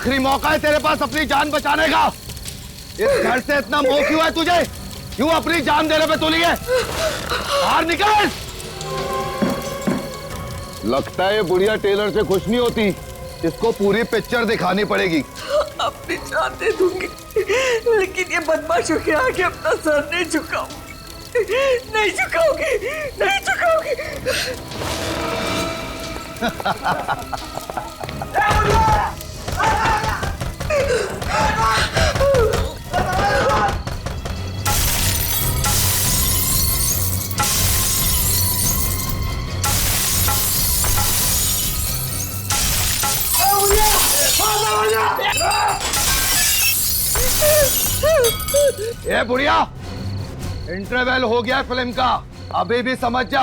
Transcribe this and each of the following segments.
आखिरी मौका है तेरे पास अपनी जान बचाने का। इस घर से इतना मोह क्यों है तुझे? क्यों अपनी जान देने पे तुली है? बाहर निकल। लगता है ये बुढ़िया टेलर से खुश नहीं होती। इसको पूरी पिक्चर दिखानी पड़ेगी। अपनी जान दे दूंगी, लेकिन ये बदमाशों के आगे अपना सर नहीं झुकाऊंगी, नहीं झुकाऊंगी, नहीं झुकाऊंगी। ए बुढ़िया, इंटरवल हो गया फिल्म का, अभी भी समझ जा।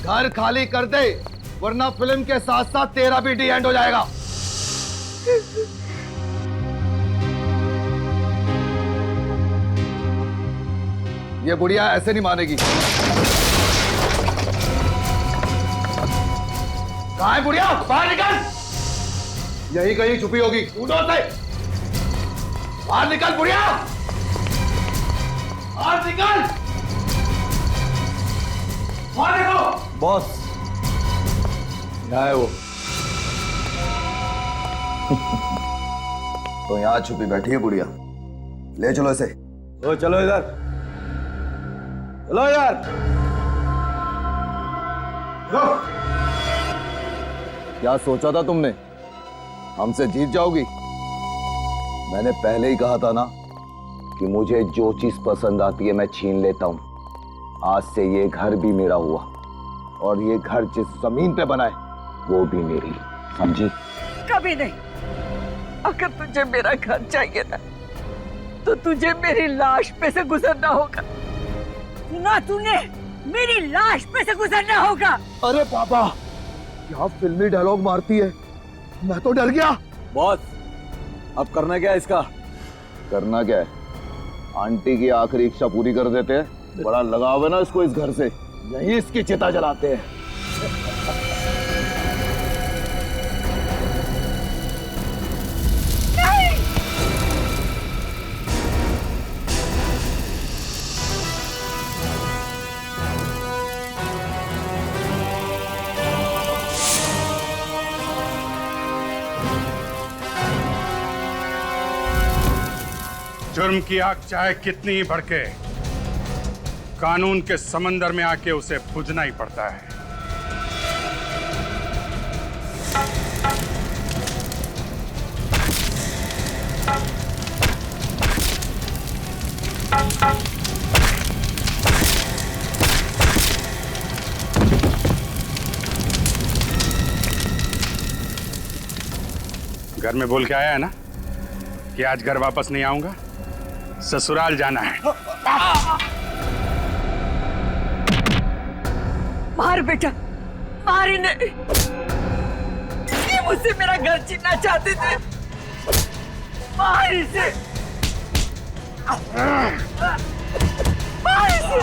घर खाली कर दे, वरना फिल्म के साथ साथ तेरा भी डी एंड हो जाएगा। ये बुढ़िया ऐसे नहीं मानेगी। कहाँ है बुढ़िया? बाहर निकल। यही कहीं छुपी होगी, ढूंढो उसे। बाहर निकल बुढ़िया, बाहर निकल। बाहर निकलो। बॉस, यहाँ है वो। तो यहाँ छुपी बैठी है बुढ़िया, ले चलो इसे। ओ चलो इधर, चलो यार। क्या सोचा था तुमने? हमसे जीत जाओगी? मैंने पहले ही कहा था ना कि मुझे जो चीज पसंद आती है मैं छीन लेता हूं। आज से ये घर भी मेरा हुआ, और ये घर जिस जमीन पे बना है वो भी मेरी, समझी? कभी नहीं। अगर तुझे मेरा घर चाहिए ना, तो तुझे मेरी लाश पे से गुजरना होगा। सुना तूने? मेरी लाश पे से गुजरना होगा। अरे पापा, क्या फिल्मी डायलॉग मारती है, मैं तो डर गया। बॉस, अब करना क्या है इसका? करना क्या है? आंटी की आखिरी इच्छा पूरी कर देते हैं। बड़ा लगाव है ना इसको इस घर से, यही इसकी चिता जलाते हैं। जुर्म की आग चाहे कितनी ही भड़के, कानून के समंदर में आके उसे बुझना ही पड़ता है। घर में बोल के आया है ना कि आज घर वापस नहीं आऊंगा, ससुराल जाना है। मार बेटा, मार इन्हें। ये मुझसे मेरा घर छीनना चाहते थे। मार इसे, मार इसे,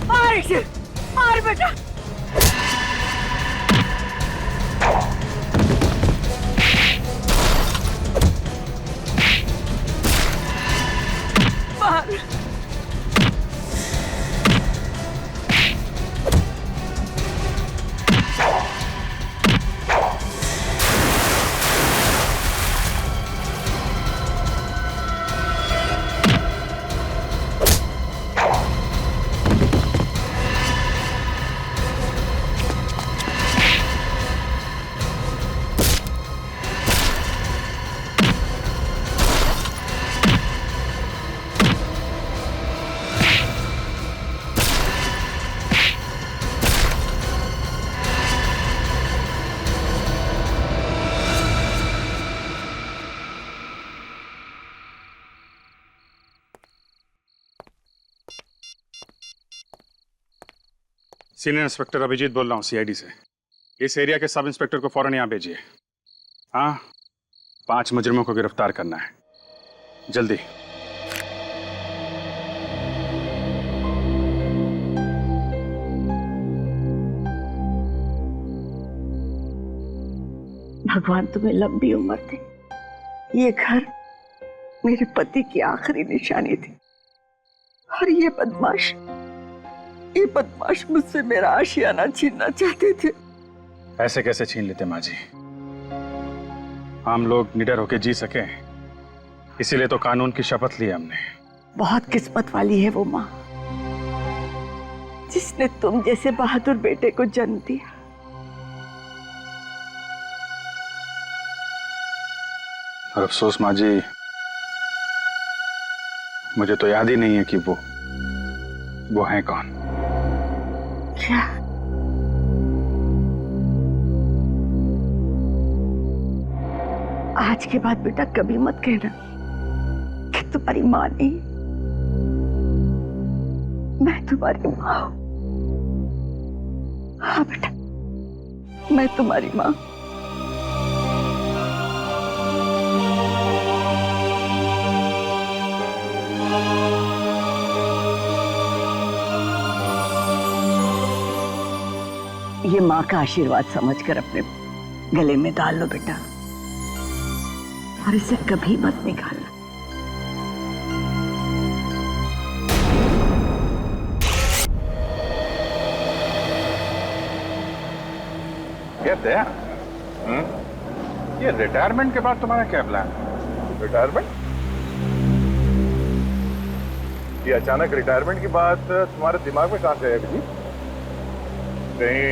मार इसे, मार बेटा। मार। सीनियर इंस्पेक्टर अभिजीत बोल रहा हूँ सीआईडी से। इस एरिया के सब इंस्पेक्टर को फौरन यहाँ भेजिए। हाँ, 5 मुजरिमों को गिरफ्तार करना है, जल्दी। भगवान तुम्हें लंबी उम्र दे। ये घर मेरे पति की आखिरी निशानी थी और ये बदमाश मुझसे मेरा आशियाना छीनना चाहते थे। ऐसे कैसे छीन लेते माँ जी? हम लोग निडर होके जी सके, इसीलिए तो कानून की शपथ ली हमने। बहुत किस्मत वाली है वो माँ जिसने तुम जैसे बहादुर बेटे को जन्म दिया। और अफसोस माँ जी, मुझे तो याद ही नहीं है कि वो है कौन। क्या? आज के बाद बेटा कभी मत कहना कि तुम्हारी माँ नहीं, मैं तुम्हारी माँ हूं। हाँ बेटा, मैं तुम्हारी माँ। ये माँ का आशीर्वाद समझकर अपने गले में डाल लो बेटा, और इसे कभी मत निकालना। कहते हैं ये रिटायरमेंट के बाद तुम्हारा क्या प्लान है? रिटायरमेंट? ये अचानक रिटायरमेंट की बात तुम्हारे दिमाग में कहां से है जी? कहीं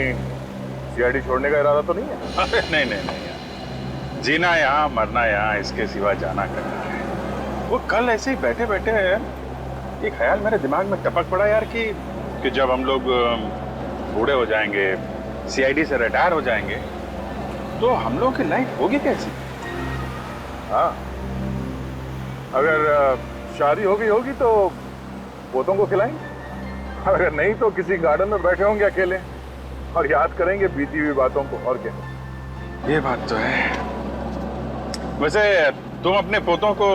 सीआईडी छोड़ने का इरादा तो नहीं है? अरे नहीं यार, जीना यहाँ मरना यहाँ, इसके सिवा जाना करना है। वो कल ऐसे ही बैठे बैठे ये ख्याल मेरे दिमाग में टपक पड़ा यार कि जब हम लोग बूढ़े हो जाएंगे, सीआईडी से रिटायर हो जाएंगे, तो हम लोगों की लाइफ होगी कैसी? हाँ, अगर शादी होगी तो पोतों को खिलाएंगे, अगर नहीं तो किसी गार्डन में बैठे होंगे अकेले और याद करेंगे बीती हुई बातों को। और क्या? ये बात तो है। वैसे तुम अपने पोतों को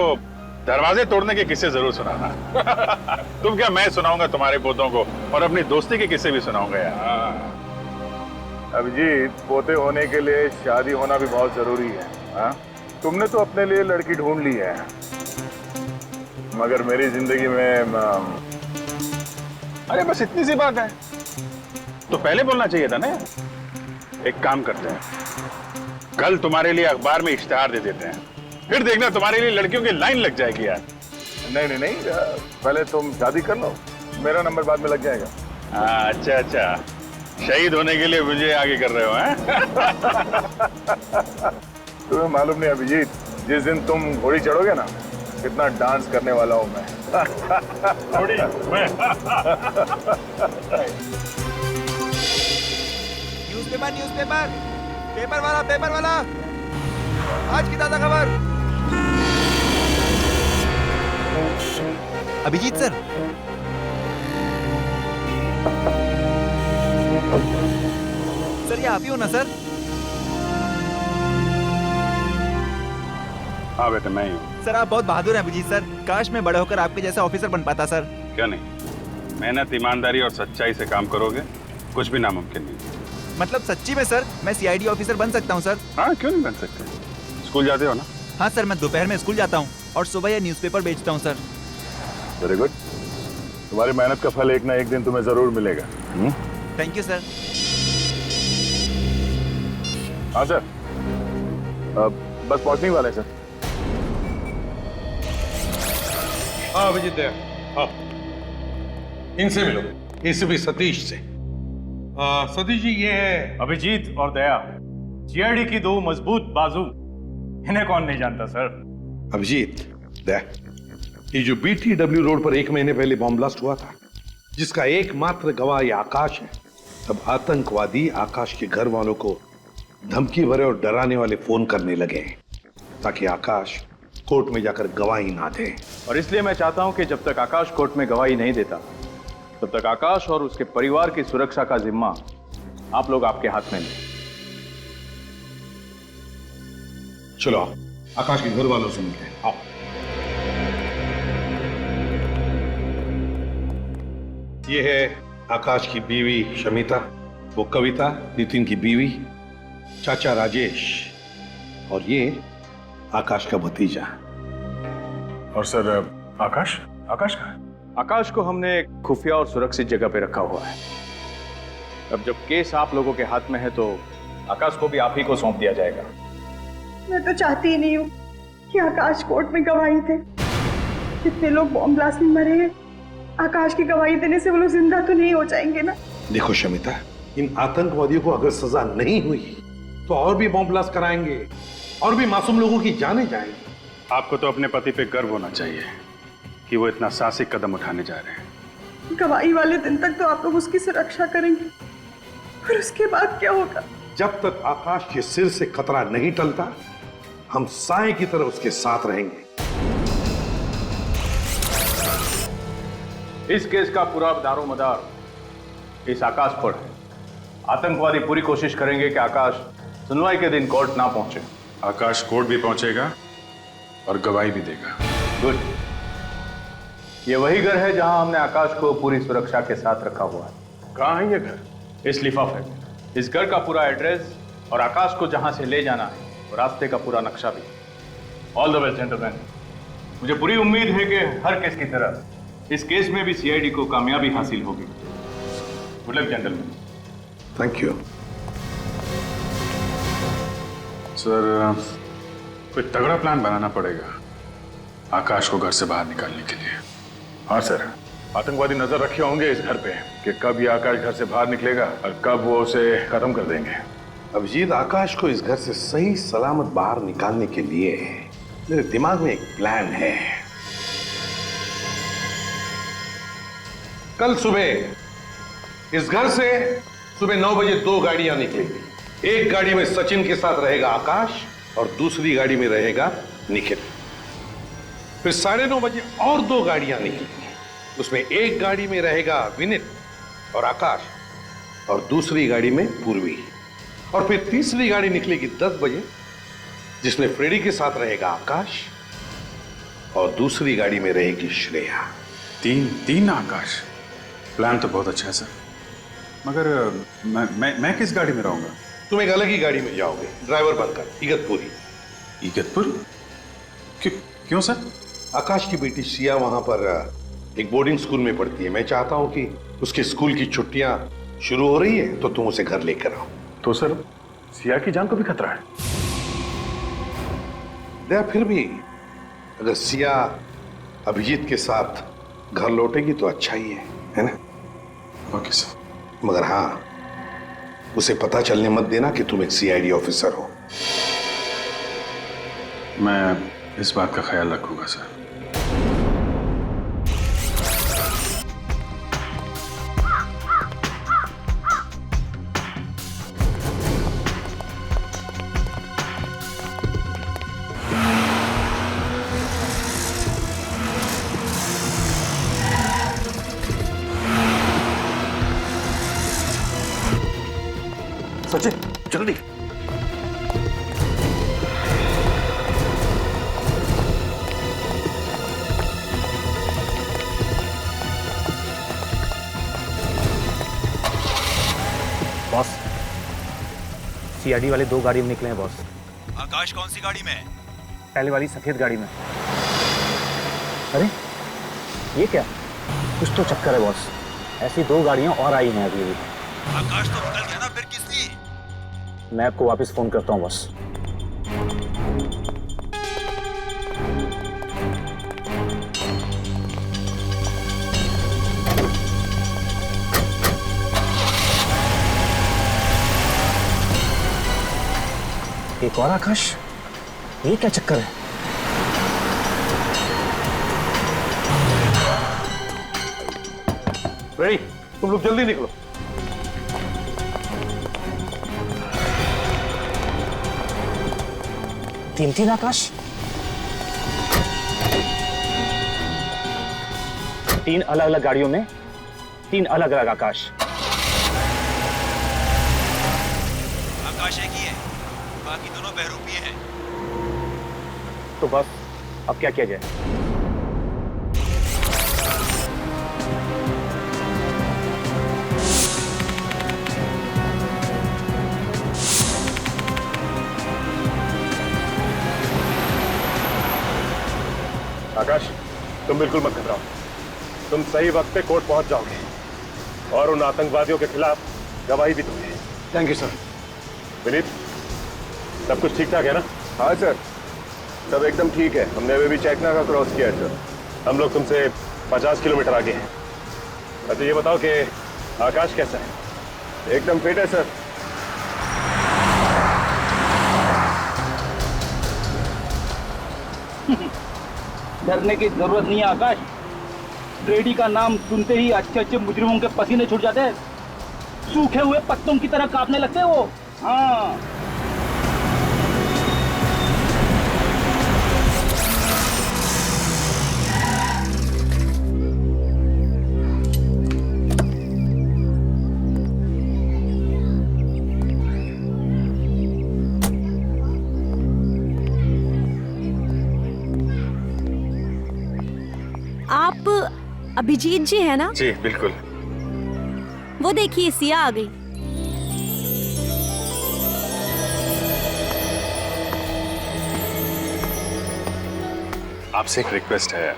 दरवाजे तोड़ने के किस्से जरूर सुनाना। तुम क्या, मैं सुनाऊंगा तुम्हारे पोतों को, और अपनी दोस्ती के किस्से भी सुनाऊंगा यार। अभिजीत, पोते होने के लिए शादी होना भी बहुत जरूरी है। हाँ, तुमने तो अपने लिए लड़की ढूंढ ली है, मगर मेरी जिंदगी में अरे बस इतनी सी बात है तो पहले बोलना चाहिए था ना। एक काम करते हैं, कल तुम्हारे लिए अखबार में इश्तिहार दे देते हैं, फिर देखना तुम्हारे लिए लड़कियों की लाइन लग जाएगी यार। नहीं, पहले तुम शादी कर लो, मेरा नंबर बाद में लग जाएगा। हाँ, अच्छा, शहीद होने के लिए मुझे आगे कर रहे हो हैं? तुम्हें मालूम नहीं अभिजीत, जिस दिन तुम घोड़ी चढ़ोगे ना, कितना डांस करने वाला हूं मैं। घोड़ी मैं? पेपर वाला आज की ताजा खबर। अभिजीत सर, ये आप ही हो ना सर? हाँ बेटा, मैं ही हूँ। सर आप बहुत बहादुर हैं अभिजीत सर, काश मैं बड़ा होकर आपके जैसा ऑफिसर बन पाता सर। क्या नहीं, मेहनत, ईमानदारी और सच्चाई से काम करोगे, कुछ भी नामुमकिन नहीं। मतलब सच्ची में सर, मैं सीआईडी ऑफिसर बन सकता हूँ सर? हाँ, क्यों नहीं बन सकते? स्कूल जाते हो ना? हाँ सर, मैं दोपहर में स्कूल जाता हूँ और सुबह ये न्यूज़पेपर बेचता हूँ सर। वेरी गुड, तुम्हारी मेहनत का फल एक ना एक दिन तुम्हें जरूर मिलेगा। Thank you sir. हाँ सर, बस पहुंचने वाले हैं सर। हाँ अभिजीत दया, हाँ इनसे मिलो, एसीपी सतीश से। सतीश जी, ये है अभिजीत और दया, जीआईडी की दो मजबूत बाजू, इन्हें कौन नहीं जानता सर। अभिजीत दया, ये जो BTW रोड पर 1 महीने पहले बॉम्ब ब्लास्ट हुआ था, जिसका एकमात्र गवाह ये आकाश है, तब आतंकवादी आकाश के घर वालों को धमकी भरे और डराने वाले फोन करने लगे ताकि आकाश कोर्ट में जाकर गवाही ना दे। और इसलिए मैं चाहता हूं कि जब तक आकाश कोर्ट में गवाही नहीं देता, तब तक आकाश और उसके परिवार की सुरक्षा का जिम्मा आप लोग आपके हाथ में लें। चलो आकाश के घर वालों से मिलते हैं, आओ। ये है आकाश की बीवी शमिता, वो कविता नितिन की बीवी, चाचा राजेश और ये आकाश का भतीजा। और सर आकाश आकाश कहाँ है? आकाश को हमने एक खुफिया और सुरक्षित जगह पे रखा हुआ है। अब जब केस आप लोगों के हाथ में है तो आकाश को भी आप ही को सौंप दिया जाएगा। मैं तो चाहती ही नहीं हूँ कि आकाश कोर्ट में गवाही दे। कितने लोग बॉम्ब ब्लास्ट में मरे हैं, आकाश की गवाही देने से वो लोग जिंदा तो नहीं हो जाएंगे ना। देखो शमिता, इन आतंकवादियों को अगर सजा नहीं हुई तो और भी बॉम्ब ब्लास्ट कराएंगे और भी मासूम लोगों की जानें जाएंगी। आपको तो अपने पति पे गर्व होना चाहिए कि वो इतना साहसिक कदम उठाने जा रहे हैं। गवाही वाले दिन तक तो आप लोग उसकी सुरक्षा करेंगे, और उसके बाद क्या होगा? जब तक आकाश के सिर से खतरा नहीं टलता, हम साए की तरह उसके साथ रहेंगे। इस केस का पूरा दारोमदार इस आकाश पर है। आतंकवादी पूरी कोशिश करेंगे कि आकाश सुनवाई के दिन कोर्ट ना पहुंचे। आकाश कोर्ट भी पहुंचेगा और गवाही भी देगा। गुड। ये वही घर है जहां हमने आकाश को पूरी सुरक्षा के साथ रखा हुआ है। कहाँ है ये घर? इस लिफाफे में इस घर का पूरा एड्रेस और आकाश को जहां से ले जाना है और रास्ते का पूरा नक्शा भी। All the best gentleman. मुझे पूरी उम्मीद है कि हर केस की तरह इस केस में भी सीआईडी को कामयाबी हासिल होगी। Good luck gentleman. Thank you. Sir, कोई तगड़ा प्लान बनाना पड़ेगा आकाश को घर से बाहर निकालने के लिए। हाँ सर, आतंकवादी नजर रखे होंगे इस घर पे कि कब ये आकाश घर से बाहर निकलेगा और कब वो उसे खत्म कर देंगे। अभिजीत, आकाश को इस घर से सही सलामत बाहर निकालने के लिए मेरे दिमाग में एक प्लान है। कल सुबह इस घर से सुबह 9 बजे 2 गाड़ियां निकलेंगी। एक गाड़ी में सचिन के साथ रहेगा आकाश और दूसरी गाड़ी में रहेगा निखिल। फिर 9:30 बजे और 2 गाड़ियां निकलेंगी। उसमें एक गाड़ी में रहेगा विनित और आकाश और दूसरी गाड़ी में पूर्वी। और फिर तीसरी गाड़ी निकलेगी 10 बजे, जिसमें फ्रेडी के साथ रहेगा आकाश और दूसरी गाड़ी में रहेगी श्रेया। तीन आकाश। प्लान तो बहुत अच्छा है सर, मगर मैं किस गाड़ी में रहूंगा? तुम एक अलग ही गाड़ी में जाओगे, ड्राइवर बनकर इगतपुरी। इगतपुर? क्यों सर? आकाश की बेटी सिया वहां पर एक बोर्डिंग स्कूल में पढ़ती है। मैं चाहता हूं कि उसके स्कूल की छुट्टियां शुरू हो रही है तो तुम उसे घर लेकर आओ। तो सर, सिया की जान को भी खतरा है। दया, फिर भी अगर सिया अभिजीत के साथ घर लौटेगी तो अच्छा ही है ना? Okay sir. मगर हाँ, उसे पता चलने मत देना कि तुम एक सीआईडी ऑफिसर हो। मैं इस बात का ख्याल रखूंगा सर। सचिन, जल्दी। बॉस, सीआईडी वाले 2 गाड़ी में निकले हैं बॉस। आकाश कौन सी गाड़ी में है? पहले वाली सफेद गाड़ी में। अरे ये क्या, कुछ तो चक्कर है बॉस। ऐसी 2 गाड़ियां और आई हैं अभी। आकाश तो निकल गया ना, फिर किस लिए? मैं आपको वापस फोन करता हूँ बॉस। एक और आकाश, ये क्या चक्कर है? रेडी, तुम लोग जल्दी निकलो। तीन आकाश, 3 अलग अलग गाड़ियों में 3 अलग अलग आकाश। आकाश एक ही है, बाकी दोनों बहरूपी हैं। तो बस अब क्या किया जाए? तुम बिल्कुल मत घबराओ, तुम सही वक्त पे कोर्ट पहुंच जाओगे और उन आतंकवादियों के खिलाफ गवाही भी दोगे। Thank you sir. विनीत, सब कुछ ठीक ठाक है ना? हाँ सर, सब एकदम ठीक है। हमने अभी भी चेकना का क्रॉस किया है सर। हम लोग तुमसे 50 किलोमीटर आगे हैं। तो ये बताओ कि आकाश कैसा है? एकदम फिट है सर। डरने की जरूरत नहीं है आकाश। रेडी का नाम सुनते ही अच्छे अच्छे मुजरिमों के पसीने छूट जाते हैं, सूखे हुए पत्तों की तरह कांपने लगते हैं वो। हाँ, आप अभिजीत जी है ना? जी बिल्कुल। वो देखिए सिया आ गई। आपसे एक रिक्वेस्ट है,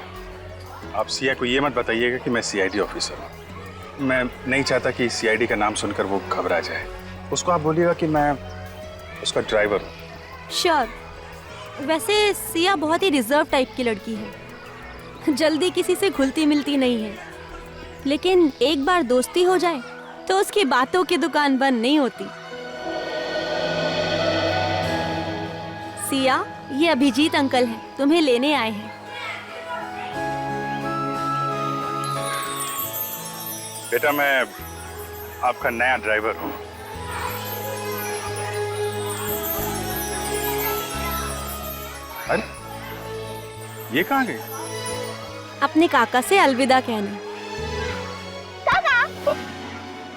आप सिया को ये मत बताइएगा कि मैं सीआईडी ऑफिसर हूँ। मैं नहीं चाहता कि सीआईडी का नाम सुनकर वो घबरा जाए। उसको आप बोलिएगा कि मैं उसका ड्राइवर हूँ। श्योर। वैसे सिया बहुत ही रिजर्व टाइप की लड़की है, जल्दी किसी से घुलती मिलती नहीं है, लेकिन एक बार दोस्ती हो जाए तो उसकी बातों की दुकान बंद नहीं होती। सिया, ये अभिजीत अंकल हैं, तुम्हें लेने आए हैं। बेटा, मैं आपका नया ड्राइवर हूँ। अरे ये कहाँ गई? अपने काका से अलविदा कहना।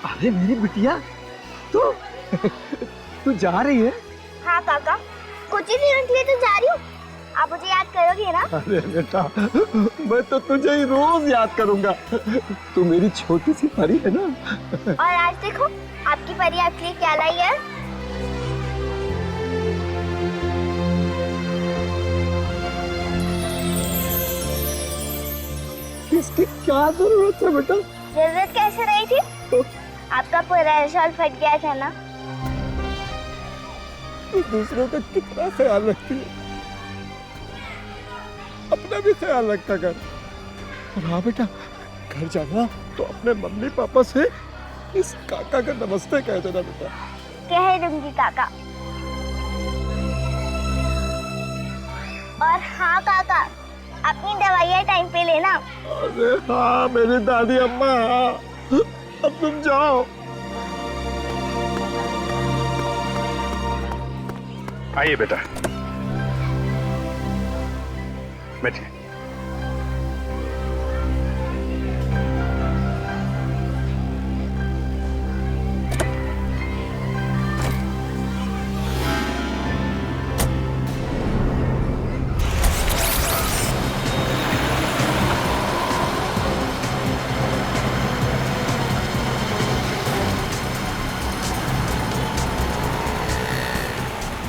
अरे मेरी बिटिया, तू जा रही है? हाँ काका, कुछ ही दिनों के लिए तो जा रही हूँ। आप मुझे याद करोगे ना? अरे बेटा, मैं तो तुझे ही रोज याद करूंगा। तू मेरी छोटी सी परी है ना। और आज देखो आपकी परी आपके लिए क्या लाई है। इसकी क्या जरूरत है बेटा? जरूरत कैसे रही थी? आपका पूरा शॉल फट गया था ना। तू दूसरों का कितना ख्याल रखती है, अपना भी ख्याल रखा कर। और हाँ बेटा, घर जाना तो अपने मम्मी पापा से इस काका का नमस्ते कह देना बेटा। कह दूंगी काका। और हाँ काका, अपनी दवाइयाँ टाइम पे लेना। अरे हाँ मेरी दादी अम्मा, हाँ। अब तुम जाओ। आइए बेटा, बैठिए।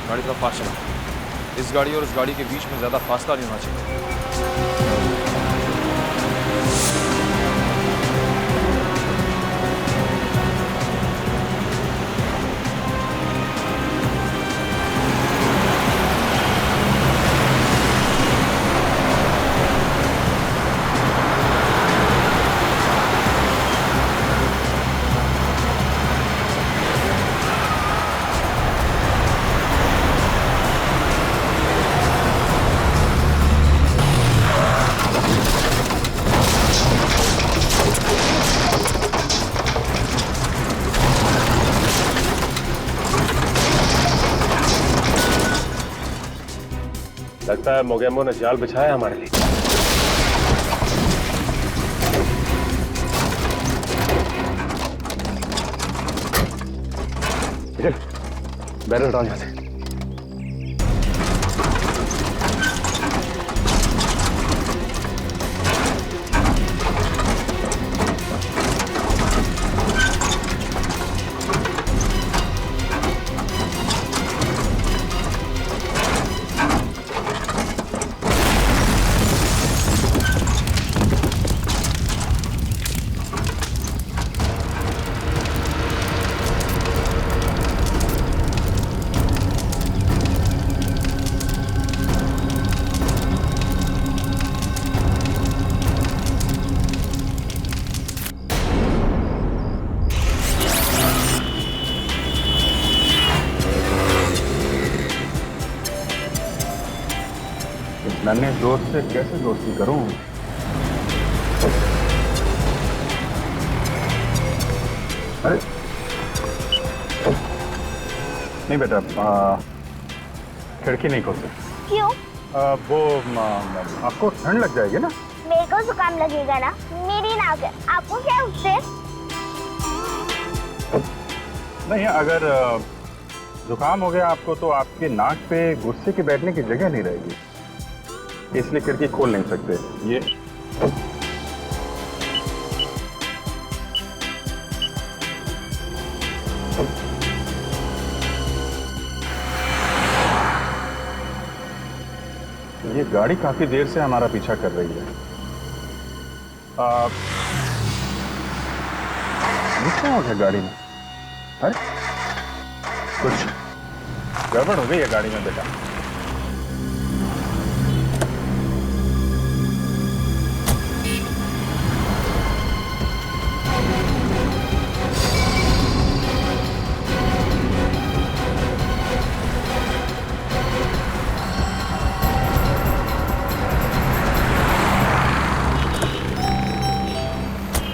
गाड़ी थोड़ा फास्ट चला। इस गाड़ी और उस गाड़ी के बीच में ज़्यादा फासला नहीं होना चाहिए। लगता है मोगेम्बो ने जाल बिछाया हमारे लिए। बैरल हटाओ यहाँ से। नन्हे दोस्त से कैसे दोस्ती करूं? अरे नहीं बेटा, खिड़की नहीं खोल सकती। क्यों? वो आपको ठंड लग जाएगी ना। मेरे को जुकाम लगेगा ना, मेरी नाक है, आपको क्या उससे? नहीं, अगर जुकाम हो गया आपको तो आपके नाक पे गुस्से के बैठने की जगह नहीं रहेगी, इसलिए खिड़की खोल नहीं सकते। ये गाड़ी काफी देर से हमारा पीछा कर रही है। क्या हो गया गाड़ी में? अरे कुछ गड़बड़ हो गई है गाड़ी में बेटा।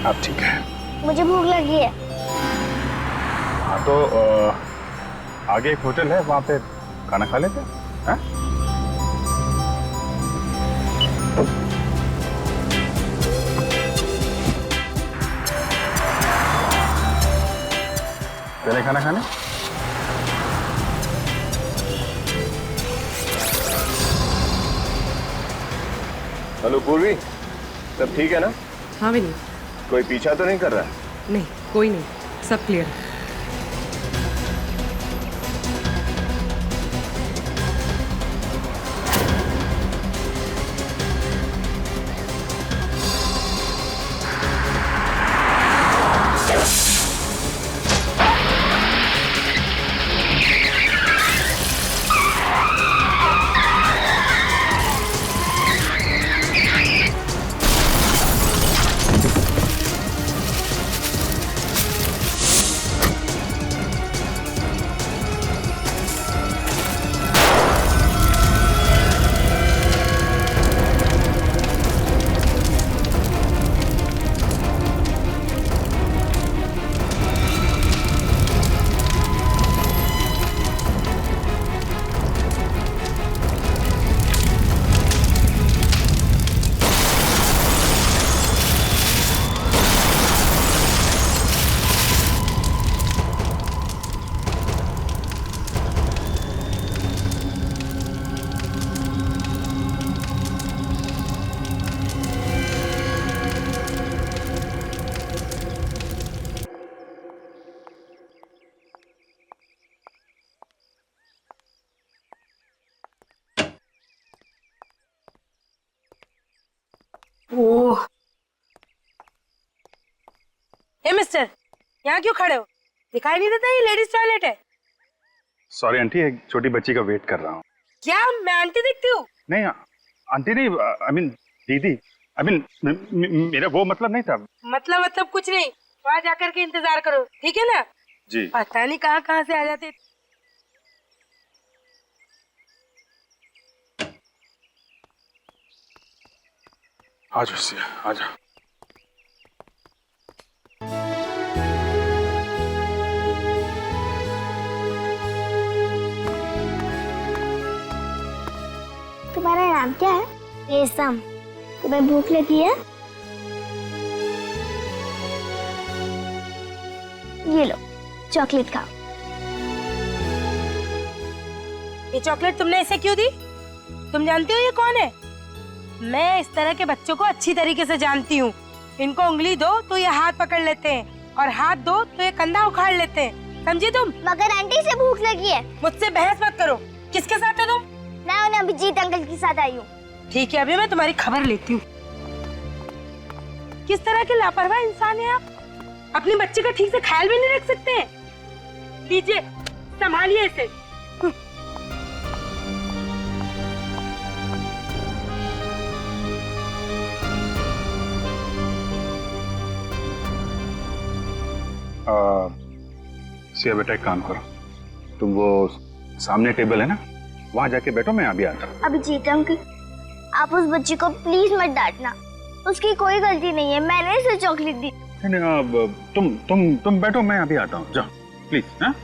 आप ठीक है? मुझे भूख लगी है। हाँ तो आगे एक होटल है, वहां पे खाना खा लेते हैं। चले खाना खाने? हेलो पूर्वी, सब ठीक है ना? हाँ विनी। कोई पीछा तो नहीं कर रहा? नहीं, कोई नहीं, सब क्लियर है। ओह, हे मिस्टर, यहाँ क्यों खड़े हो? दिखाई नहीं देता ये लेडीज टॉयलेट है? सॉरी आंटी, एक छोटी बच्ची का वेट कर रहा हूँ। क्या मैं आंटी दिखती हूँ? नहीं आंटी नहीं, आई मीन दीदी, आई मीन मेरा वो मतलब नहीं था। मतलब कुछ नहीं, वहाँ जाकर के इंतजार करो, ठीक है ना? जी। पता नहीं कहाँ से आ जाते। आजा सिया, आजा। तुम्हारा नाम क्या है? रेशम। तुम्हें भूख लगी है? ये लो चॉकलेट खाओ। ये चॉकलेट तुमने इसे क्यों दी? तुम जानती हो ये कौन है? मैं इस तरह के बच्चों को अच्छी तरीके से जानती हूँ। इनको उंगली दो तो ये हाथ पकड़ लेते हैं और हाथ दो तो ये कंधा उखाड़ लेते हैं, समझी तुम? मगर आंटी से भूख लगी है। मुझसे बहस मत करो। किसके साथ हो तुम? मैं उन्हें अभिजीत अंकल के साथ आई हूँ। ठीक है, अभी मैं तुम्हारी खबर लेती हूँ। किस तरह के लापरवाह इंसान है आप? अपने बच्चे का ठीक से ख्याल भी नहीं रख सकते हैं। लीजिए, संभालिए इसे। सिया बेटा, एक काम करो, तुम वो सामने टेबल है ना, वहां जाके बैठो, मैं अभी आता हूँ। अभिजीत अंकल, आप उस बच्ची को प्लीज मत डांटना, उसकी कोई गलती नहीं है, मैंने इसे चॉकलेट दी। तुम बैठो, मैं अभी आता हूँ, जाओ प्लीज। हाँ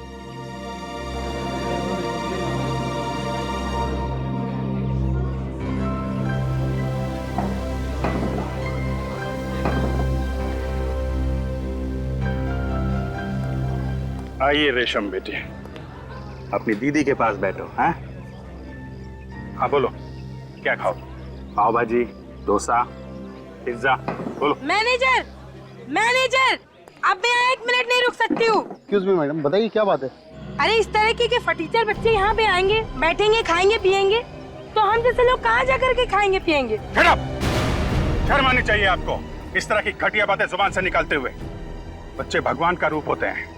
आइए रेशम बेटी, अपनी दीदी के पास बैठो। हाँ हाँ बोलो, क्या खाओ? पाव भाजी, डोसा, पिज्जा, बोलो। मैनेजर, मैनेजर, अब मैं 1 मिनट नहीं रुक सकती हूँ। एक्सक्यूज मी मैडम, बताइए क्या बात है? अरे इस तरह के फटीचर बच्चे यहाँ पे आएंगे, बैठेंगे, खाएंगे, पिएंगे, तो हम जैसे लोग कहाँ जा करके खाएंगे पिएंगे? शर्म आनी चाहिए आपको इस तरह की घटिया बातें जुबान से निकालते हुए। बच्चे भगवान का रूप होते हैं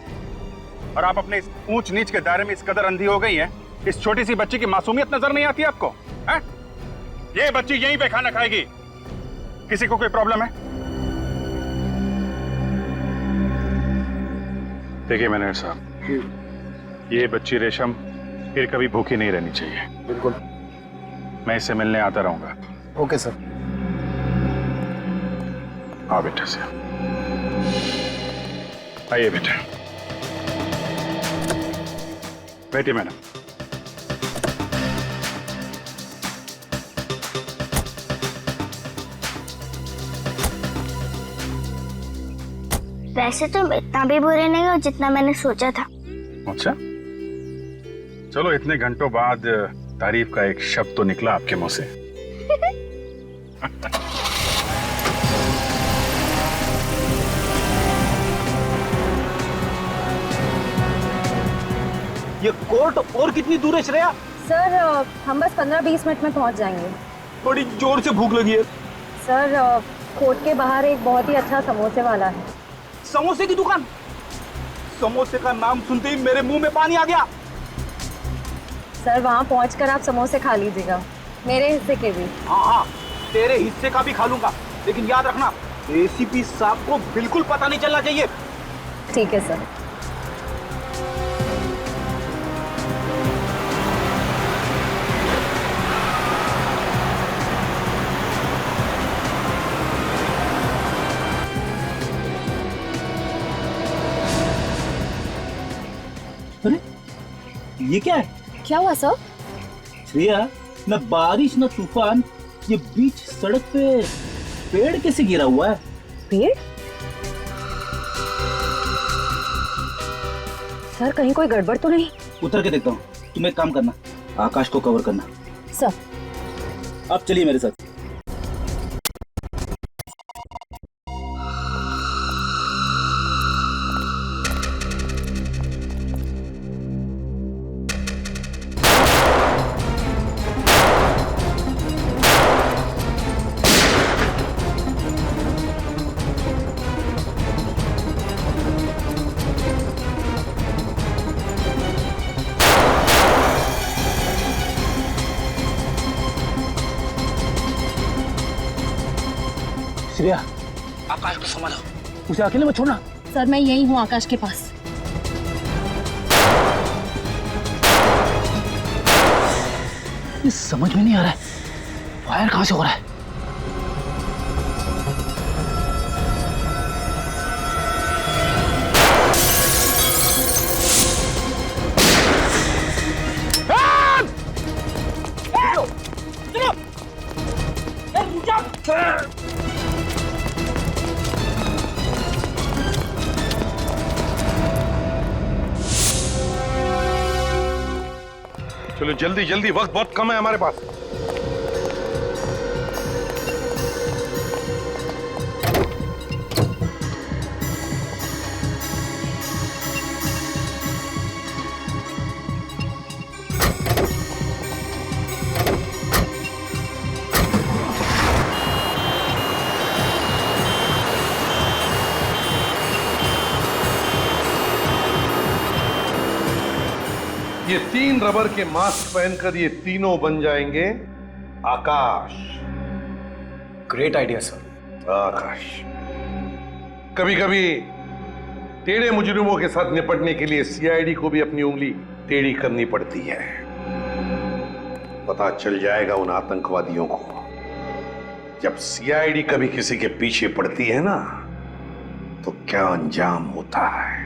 और आप अपने इस ऊंच नीच के दायरे में इस कदर अंधी हो गई हैं, इस छोटी सी बच्ची की मासूमियत नजर नहीं आती आपको? हैं? ये बच्ची यहीं पे खाना खाएगी, किसी को कोई प्रॉब्लम है? देखिए मैनेजर साहब, ये बच्ची रेशम फिर कभी भूखी नहीं रहनी चाहिए। बिल्कुल, मैं इससे मिलने आता रहूंगा। Okay sir. हाँ बेटे से आइए बेटे, बैठिए मैडम। वैसे तुम इतना भी बुरे नहीं हो जितना मैंने सोचा था। अच्छा, चलो इतने घंटों बाद तारीफ का एक शब्द तो निकला आपके मुंह से। ये कोर्ट और कितनी दूर है श्रेया? सर हम बस 15-20 मिनट में पहुंच जाएंगे। बड़ी जोर से भूख लगी है। सर कोर्ट के बाहर एक बहुत ही अच्छा समोसे वाला है। समोसे की दुकान? समोसे का नाम सुनते ही मेरे मुंह में पानी आ गया। सर वहाँ पहुंचकर आप समोसे खा लीजिएगा, मेरे हिस्से के भी। हाँ, तेरे हिस्से का भी खा लूंगा, लेकिन याद रखना एसीपी साहब को बिल्कुल पता नहीं चलना चाहिए। ठीक है सर। अरे ये क्या है? क्या हुआ सर? श्रेया, न बारिश न तूफान, ये बीच सड़क पे पेड़ कैसे गिरा हुआ है? पेड़? सर कहीं कोई गड़बड़ तो नहीं? उतर के देखता हूँ। तुम एक काम करना, आकाश को कवर करना। सर अब चलिए मेरे साथ। श्रेया, आकाश को संभालो, उसे अकेले मत छोड़ना। सर मैं यही हूँ आकाश के पास। ये समझ में नहीं आ रहा है, फायर कहां से हो रहा है? चलो जल्दी जल्दी, वक्त बहुत कम है हमारे पास। ये 3 रबर के मास्क पहनकर ये तीनों बन जाएंगे Akash. Great idea sir. Akash, कभी कभी टेढ़े मुजरिमों के साथ निपटने के लिए सीआईडी को भी अपनी उंगली टेढ़ी करनी पड़ती है। पता चल जाएगा उन आतंकवादियों को जब सीआईडी कभी किसी के पीछे पड़ती है ना तो क्या अंजाम होता है।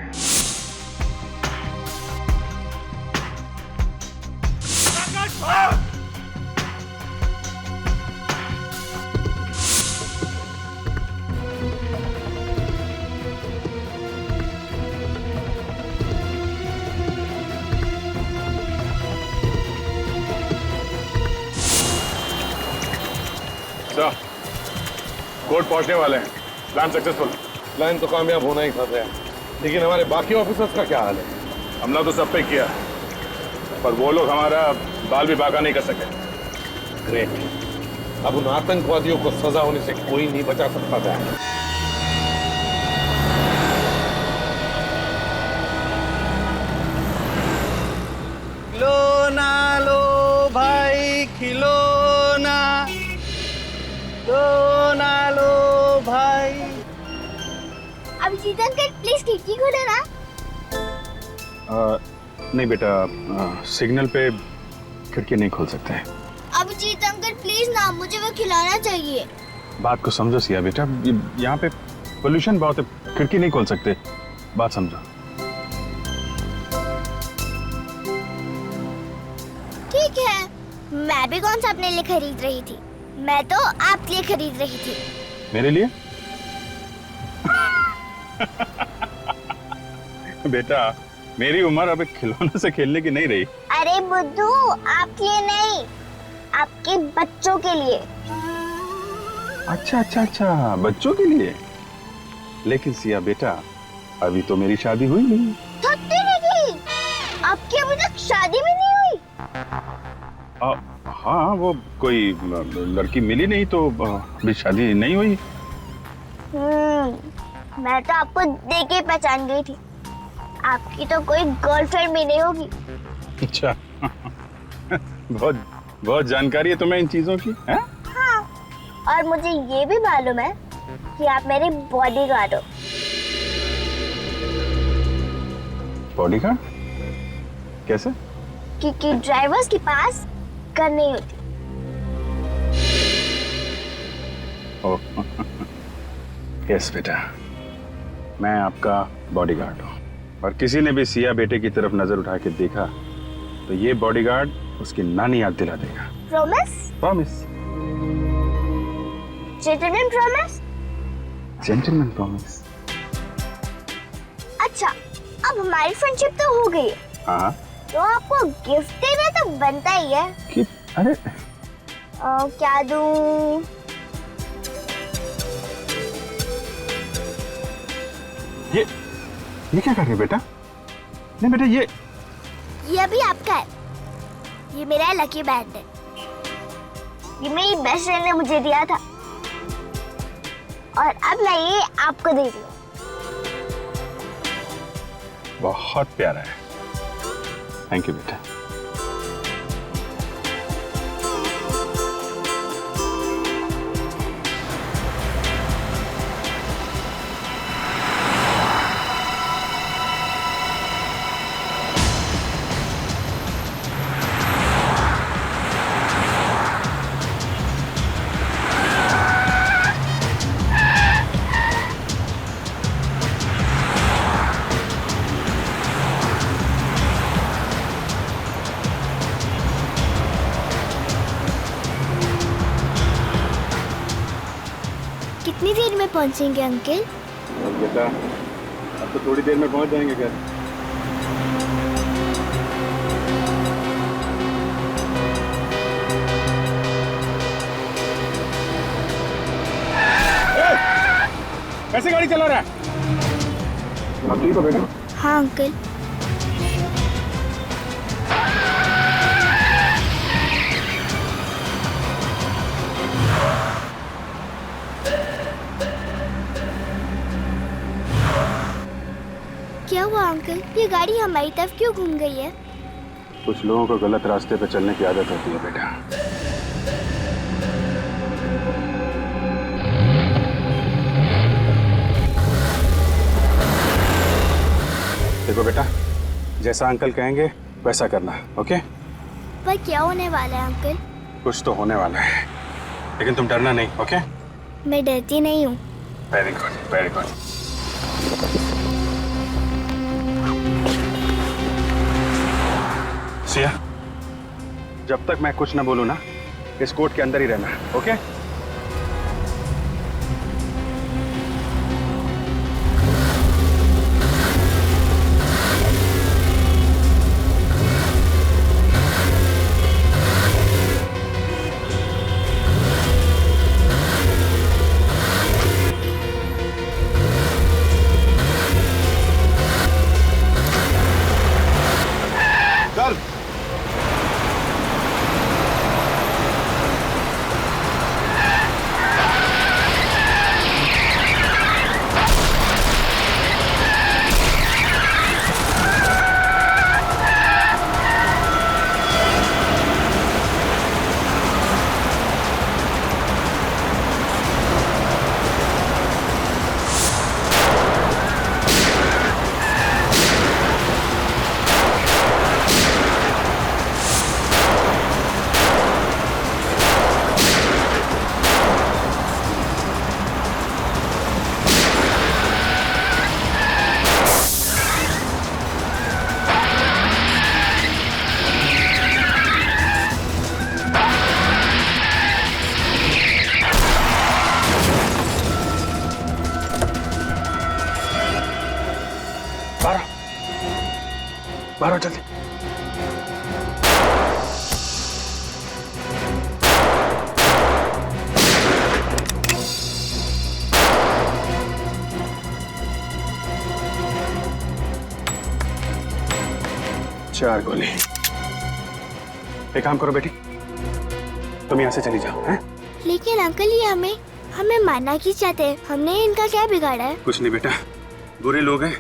सर, कोर्ट पहुंचने वाले हैं। Plan successful. प्लान तो कामयाब होना ही था, लेकिन हमारे बाकी ऑफिसर्स का क्या हाल है? हमला तो सब पे किया, पर वो लोग हमारा बाल भी बाका नहीं कर सके। ग्रेट। अब उन आतंकवादियों को सजा होने से कोई नहीं बचा सकता था। खिलौना लो भाई, खिलौना लो भाई। अभिजीत अंकल प्लीज खिड़की खोलो ना। नहीं बेटा, सिग्नल पे खिड़की नहीं खोल सकते। अभिजीत अंकल प्लीज ना, मुझे वो खिलौना चाहिए। बात को समझो सिया बेटा, यहाँ पे पोल्यूशन बहुत है, खिड़की नहीं खोल सकते। बात समझो। ठीक है, मैं भी कौन सा अपने लिए खरीद रही थी, मैं तो आपके लिए खरीद रही थी। मेरे लिए? बेटा, मेरी उम्र अब एक खिलौने से खेलने की नहीं रही। अरे बुद्धू, आपके लिए नहीं, आपके बच्चों के लिए। अच्छा अच्छा अच्छा, बच्चों के लिए। लेकिन सिया बेटा, अभी तो मेरी शादी हुई नहीं। थकती नहीं, आपकी अभी तक शादी भी नहीं हुई। हाँ, वो कोई लड़की मिली नहीं तो अभी शादी नहीं हुई। मैं तो आपको देख के पहचान गई थी, आपकी तो कोई गर्लफ्रेंड भी नहीं होगी। अच्छा। बहुत जानकारी है तुम्हें इन चीजों की, है? हाँ, और मुझे ये भी मालूम है कि आप मेरे बॉडीगार्ड हो। बॉडीगार्ड? कैसे? क्योंकि ड्राइवर्स के पास गन नहीं होती। यस बेटा, मैं आपका बॉडीगार्ड हूँ, और किसी ने भी सिया बेटे की तरफ नजर उठा के देखा तो ये बॉडीगार्ड उसकी नानी याद दिला देगा। Promise? Promise. Gentleman promise? Gentleman promise. अच्छा, अब हमारी फ्रेंडशिप तो हो गई है, हाँ, तो आपको गिफ्ट देना तो बनता ही है। कि अरे क्या दूं? ये क्या कर रहे हो बेटा? नहीं बेटा, ये अभी आपका है, ये मेरा लकी बैंड है, ये मेरी बेस्ट फ्रेंड ने मुझे दिया था, और अब मैं ये आपको दे रही हूँ। बहुत प्यारा है। थैंक यू बेटा। कितनी देर में पहुंचेंगे अंकल? बेटा, अब तो थोड़ी देर में पहुंच जाएंगे घर। कैसे गाड़ी चला रहा है? आप ठीक हो बेटा? हाँ अंकल। क्या हुआ अंकल, ये गाड़ी हमारी तरफ क्यों घूम गई है? कुछ लोगों को गलत रास्ते पे चलने की आदत होती है बेटा। देखो बेटा, जैसा अंकल कहेंगे वैसा करना, ओके? पर क्या होने वाला है अंकल? कुछ तो होने वाला है, लेकिन तुम डरना नहीं, ओके? मैं डरती नहीं हूँ। Very good, very good. Siya, जब तक मैं कुछ ना बोलूं ना, इस कोर्ट के अंदर ही रहना, ओके? बाहर जल्दी। चार गोली। एक काम करो बेटी, तुम यहाँ से चली जाओ, हैं? लेकिन अंकल ये हमें मारना क्यों चाहते हैं? हमने इनका क्या बिगाड़ा है? कुछ नहीं बेटा, बुरे लोग हैं,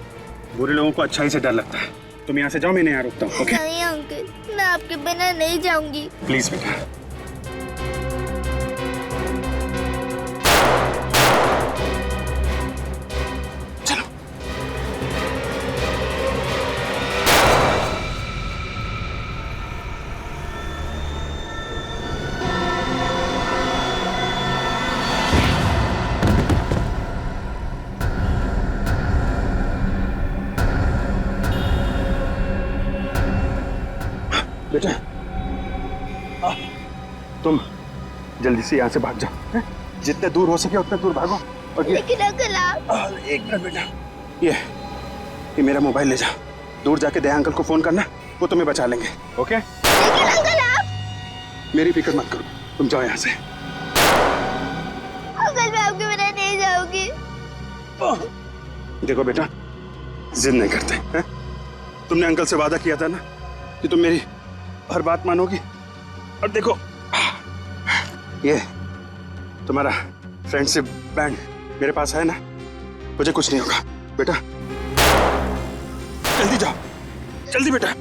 बुरे लोगों को अच्छाई से डर लगता है। तुम यहाँ से जाओ, मैं यहाँ रुकता हूँ, ओके? नहीं अंकल, मैं आपके बिना नहीं जाऊंगी। प्लीज बेटा। चलो। बेटा, तुम जल्दी से यहाँ से भाग जाओ, हैं? जितने दूर हो सके उतने दूर भागो। और लेकिन अंकल आप... एक मिनट बेटा, ये मेरा मोबाइल ले जाओ, दूर जाके दया अंकल को फोन करना, वो तुम्हें बचा लेंगे, ओके? लेकिन अंकल आप... मेरी फिक्र मत करो, तुम जाओ यहाँ से। अंकल मैं आपके बिना नहीं जाऊंगी। देखो बेटा, जिद नहीं करते, हैं? तुमने अंकल से वादा किया था ना कि तुम मेरी हर बात मानोगी। और देखो, ये तुम्हारा फ्रेंडशिप बैंड मेरे पास है ना, मुझे कुछ नहीं होगा बेटा। जल्दी जाओ, जल्दी बेटा।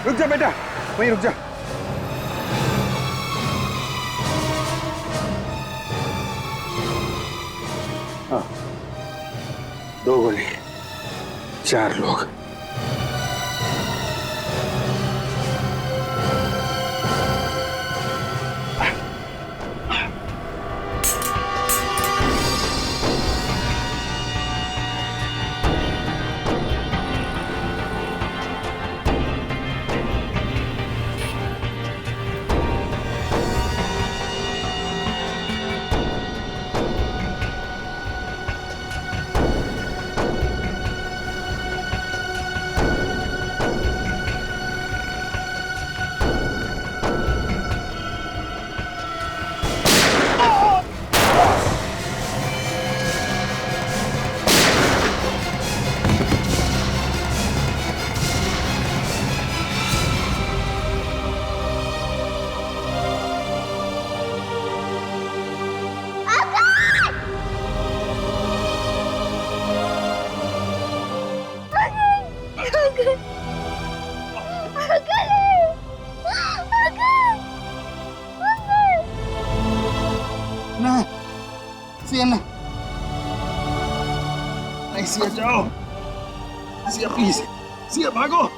रुक जा बेटा, वहीं रुक जा। हाँ, 2 गोली, 4 लोग। सिया जाओ, सिया प्लीज, सिया भागो।